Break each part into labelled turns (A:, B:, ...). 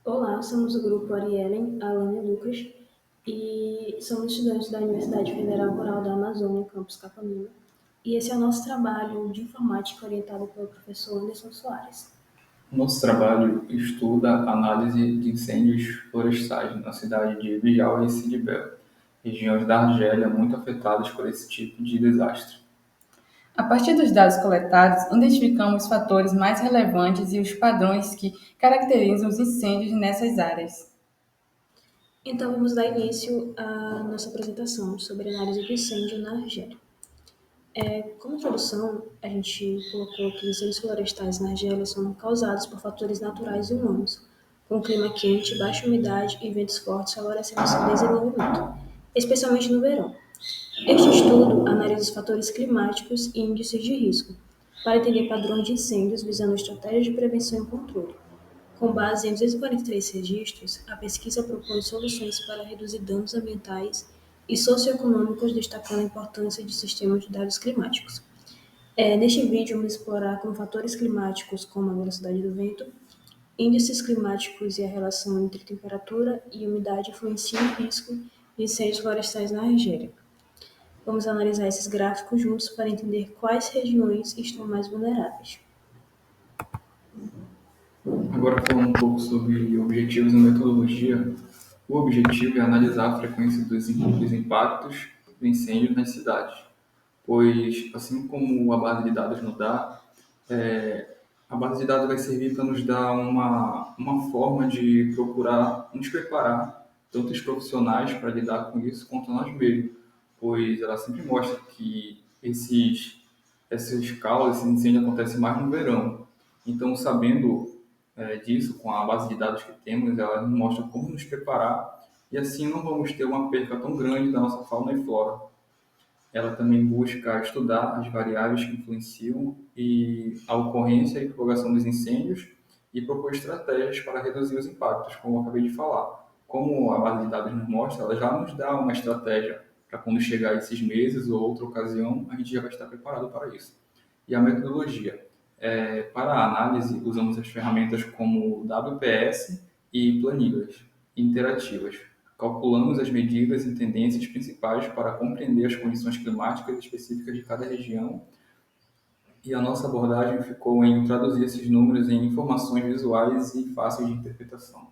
A: Olá, somos o grupo Ariellen, Alana e Lucas e somos estudantes da Universidade Federal Rural da Amazônia, campus Capanema. E esse é o nosso trabalho de informática orientado pelo professor Anderson Soares.
B: Nosso trabalho estuda a análise de incêndios florestais na cidade de Bijau e Sidibé, regiões da Argélia muito afetadas por esse tipo de desastre.
C: A partir dos dados coletados, identificamos os fatores mais relevantes e os padrões que caracterizam os incêndios nessas áreas.
A: Então vamos dar início à nossa apresentação sobre análise de incêndio na Argélia. Como introdução, a gente colocou que incêndios florestais na Argélia são causados por fatores naturais e humanos, com clima quente, baixa umidade e ventos fortes favorecendo seu desenvolvimento, especialmente no verão. Este estudo analisa os fatores climáticos e índices de risco, para entender padrões de incêndios visando estratégias de prevenção e controle. Com base em 243 registros, a pesquisa propõe soluções para reduzir danos ambientais e socioeconômicos, destacando a importância de sistemas de dados climáticos. Neste vídeo, vamos explorar como fatores climáticos, como a velocidade do vento, índices climáticos e a relação entre temperatura e umidade influenciam o risco de incêndios florestais na Argélia. Vamos analisar esses gráficos juntos para entender quais regiões estão mais vulneráveis.
B: Agora, falando um pouco sobre objetivos e metodologia, o objetivo é analisar a frequência dos impactos do incêndio nas cidades, pois, assim como a base de dados nos dá, a base de dados vai servir para nos dar uma forma de procurar nos preparar, tanto os profissionais para lidar com isso, quanto nós mesmos, pois ela sempre mostra que esses caos, esse incêndio acontece mais no verão. Então, sabendo disso, com a base de dados que temos, ela nos mostra como nos preparar e assim não vamos ter uma perca tão grande da nossa fauna e flora. Ela também busca estudar as variáveis que influenciam a ocorrência e propagação dos incêndios e propor estratégias para reduzir os impactos, como eu acabei de falar. Como a base de dados nos mostra, ela já nos dá uma estratégia para quando chegar esses meses ou outra ocasião, a gente já vai estar preparado para isso. E a metodologia. Para a análise, usamos as ferramentas como WPS e planilhas interativas. Calculamos as medidas e tendências principais para compreender as condições climáticas específicas de cada região, e a nossa abordagem ficou em traduzir esses números em informações visuais e fáceis de interpretação.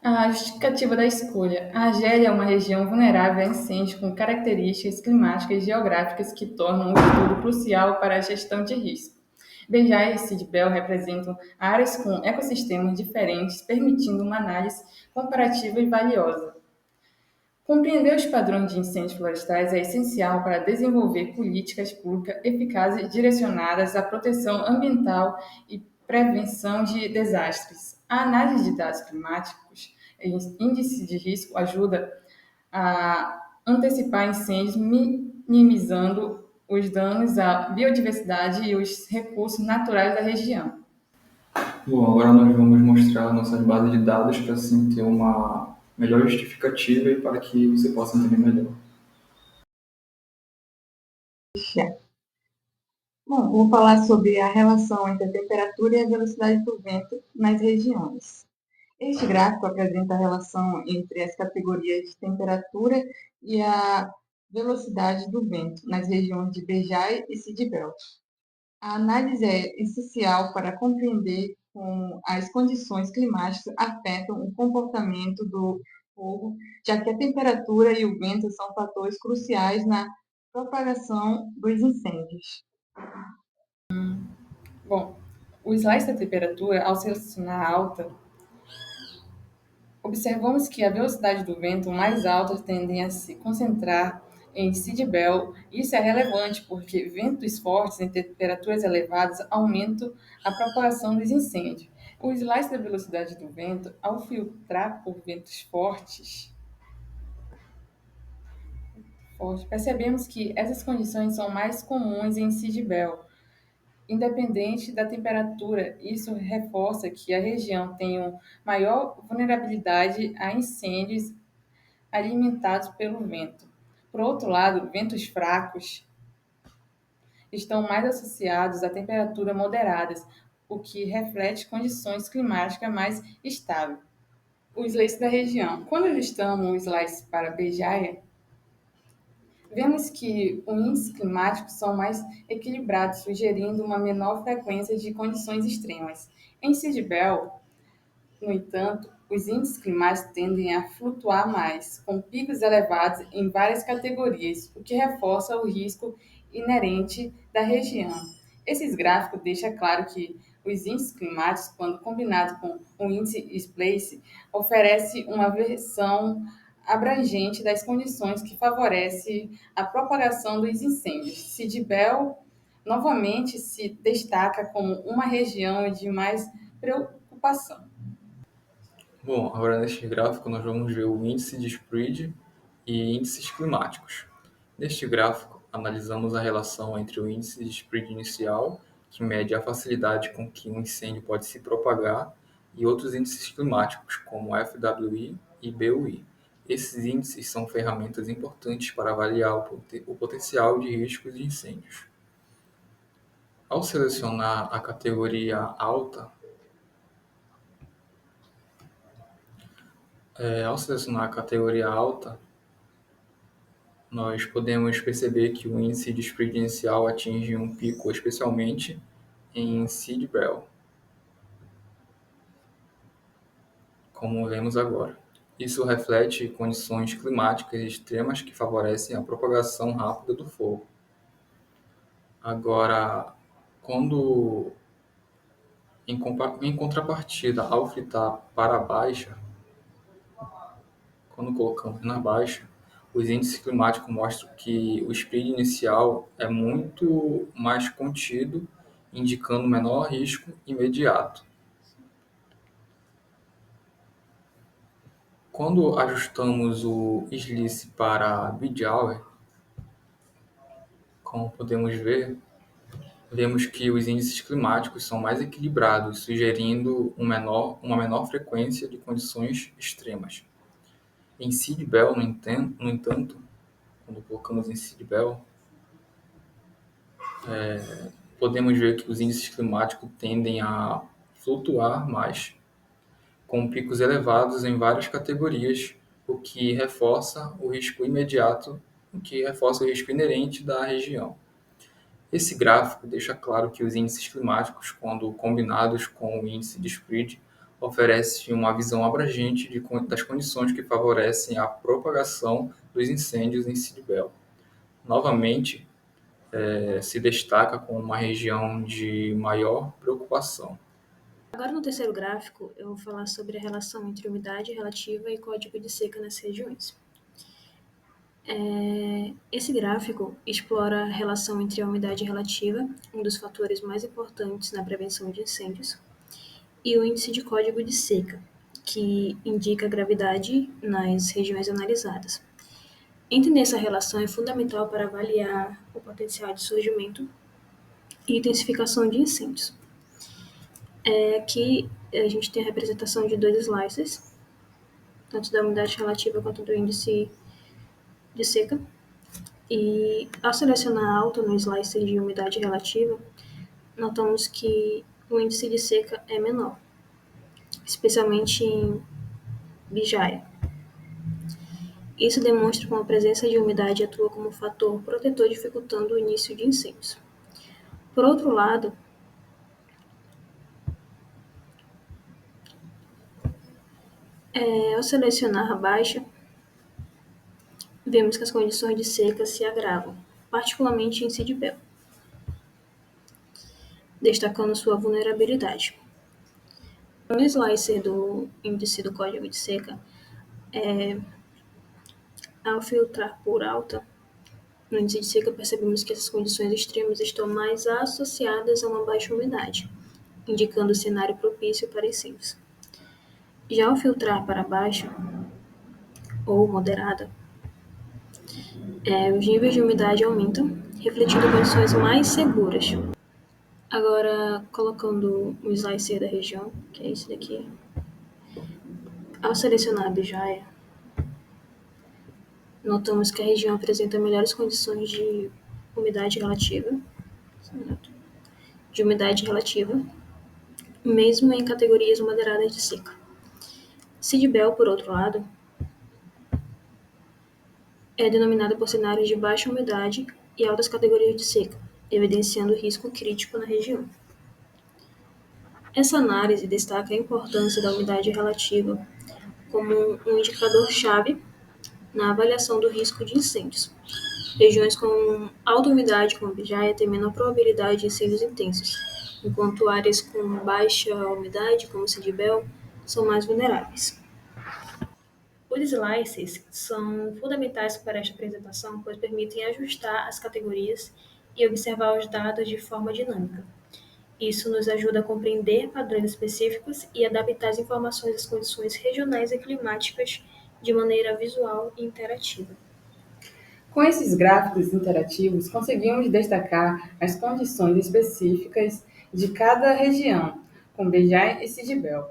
C: A justificativa da escolha. A Argélia é uma região vulnerável a incêndios com características climáticas e geográficas que tornam o estudo crucial para a gestão de risco. Beja e Sidibel representam áreas com ecossistemas diferentes, permitindo uma análise comparativa e valiosa. Compreender os padrões de incêndios florestais é essencial para desenvolver políticas públicas eficazes direcionadas à proteção ambiental e prevenção de desastres. A análise de dados climáticos e índice de risco ajuda a antecipar incêndios, minimizando os danos à biodiversidade e os recursos naturais da região.
B: Bom, agora nós vamos mostrar nossas bases de dados para assim ter uma melhor justificativa e para que você possa entender melhor.
D: Bom, vou falar sobre a relação entre a temperatura e a velocidade do vento nas regiões. Este gráfico apresenta a relação entre as categorias de temperatura e a velocidade do vento nas regiões de Bejai e Sidibel. A análise é essencial para compreender como as condições climáticas afetam o comportamento do fogo, já que a temperatura e o vento são fatores cruciais na propagação dos incêndios.
C: Bom, o slide da temperatura, ao selecionar alta, observamos que a velocidade do vento mais alta tende a se concentrar em Sidibel. Isso é relevante porque ventos fortes em temperaturas elevadas aumentam a propagação dos incêndios. O slide da velocidade do vento, ao filtrar por ventos fortes, percebemos que essas condições são mais comuns em Sidibel. Independente da temperatura, isso reforça que a região tem uma maior vulnerabilidade a incêndios alimentados pelo vento. Por outro lado, ventos fracos estão mais associados a temperaturas moderadas, o que reflete condições climáticas mais estáveis. O slice da região. Quando ajustamos o slice para Bejaia, vemos que os índices climáticos são mais equilibrados, sugerindo uma menor frequência de condições extremas. Em Sidbel, no entanto, os índices climáticos tendem a flutuar mais, com picos elevados em várias categorias, o que reforça o risco inerente da região. Esses gráficos deixam claro que os índices climáticos, quando combinados com o índice SPLACE, oferecem uma versão abrangente das condições que favorece a propagação dos incêndios. Sidbel novamente se destaca como uma região de mais preocupação.
B: Bom, agora neste gráfico nós vamos ver o índice de spread e índices climáticos. Neste gráfico, analisamos a relação entre o índice de spread inicial, que mede a facilidade com que um incêndio pode se propagar, e outros índices climáticos, como FWI e BUI. Esses índices são ferramentas importantes para avaliar o potencial de riscos de incêndios. Ao selecionar a categoria alta, nós podemos perceber que o índice de spread inicial atinge um pico, especialmente em Sidbel, como vemos agora. Isso reflete condições climáticas extremas que favorecem a propagação rápida do fogo. Agora, em contrapartida, ao fritar para a baixa, quando colocamos na baixa, os índices climáticos mostram que o spread inicial é muito mais contido, indicando menor risco imediato. Quando ajustamos o slice para Bejaia, como podemos ver, vemos que os índices climáticos são mais equilibrados, sugerindo uma menor frequência de condições extremas. Em Sidbel, no entanto, quando colocamos em Sidbel, podemos ver que os índices climáticos tendem a flutuar mais, com picos elevados em várias categorias, o que reforça o risco imediato, o que reforça o risco inerente da região. Esse gráfico deixa claro que os índices climáticos, quando combinados com o índice de spread, oferecem uma visão abrangente das condições que favorecem a propagação dos incêndios em Sidbel. Novamente, se destaca como uma região de maior preocupação.
A: Agora, no terceiro gráfico, eu vou falar sobre a relação entre umidade relativa e código de seca nas regiões. Esse gráfico explora a relação entre a umidade relativa, um dos fatores mais importantes na prevenção de incêndios, e o índice de código de seca, que indica a gravidade nas regiões analisadas. Entender essa relação é fundamental para avaliar o potencial de surgimento e intensificação de incêndios. Aqui a gente tem a representação de dois slices, tanto da umidade relativa quanto do índice de seca. E ao selecionar alto no slicer de umidade relativa, notamos que o índice de seca é menor, especialmente em Bejaia. Isso demonstra como a presença de umidade atua como fator protetor dificultando o início de incêndios. Por outro lado, ao selecionar a baixa, vemos que as condições de seca se agravam, particularmente em Sidbel, destacando sua vulnerabilidade. No slicer do índice do código de seca, ao filtrar por alta, no índice de seca percebemos que essas condições extremas estão mais associadas a uma baixa umidade, indicando o cenário propício para incêndios. Já ao filtrar para baixa ou moderada, os níveis de umidade aumentam, refletindo condições mais seguras. Agora, colocando o slicer da região, que é esse daqui, ao selecionar a Bejaia, notamos que a região apresenta melhores condições de umidade relativa, mesmo em categorias moderadas de seca. CIDBEL, por outro lado, é denominada por cenários de baixa umidade e altas categorias de seca, evidenciando risco crítico na região. Essa análise destaca a importância da umidade relativa como um indicador-chave na avaliação do risco de incêndios. Regiões com alta umidade, como Bijaya, têm menor probabilidade de incêndios intensos, enquanto áreas com baixa umidade, como Cidibel, são mais vulneráveis. Os slices são fundamentais para esta apresentação, pois permitem ajustar as categorias e observar os dados de forma dinâmica. Isso nos ajuda a compreender padrões específicos e adaptar as informações às condições regionais e climáticas de maneira visual e interativa.
C: Com esses gráficos interativos, conseguimos destacar as condições específicas de cada região, com Bejai e Cidibel,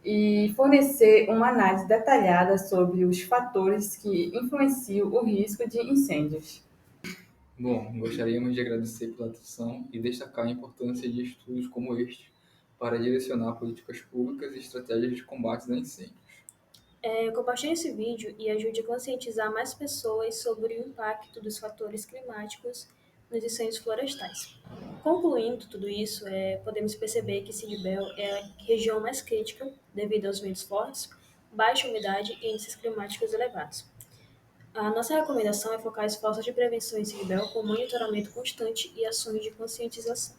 C: e fornecer uma análise detalhada sobre os fatores que influenciam o risco de incêndios.
B: Bom, gostaríamos de agradecer pela atenção e destacar a importância de estudos como este para direcionar políticas públicas e estratégias de combate a incêndios.
A: Compartilhe esse vídeo e ajude a conscientizar mais pessoas sobre o impacto dos fatores climáticos nos incêndios florestais. Concluindo tudo isso, podemos perceber que Cidibel é a região mais crítica devido aos ventos fortes, baixa umidade e índices climáticos elevados. A nossa recomendação é focar esforços de prevenção em Cidibel com monitoramento constante e ações de conscientização.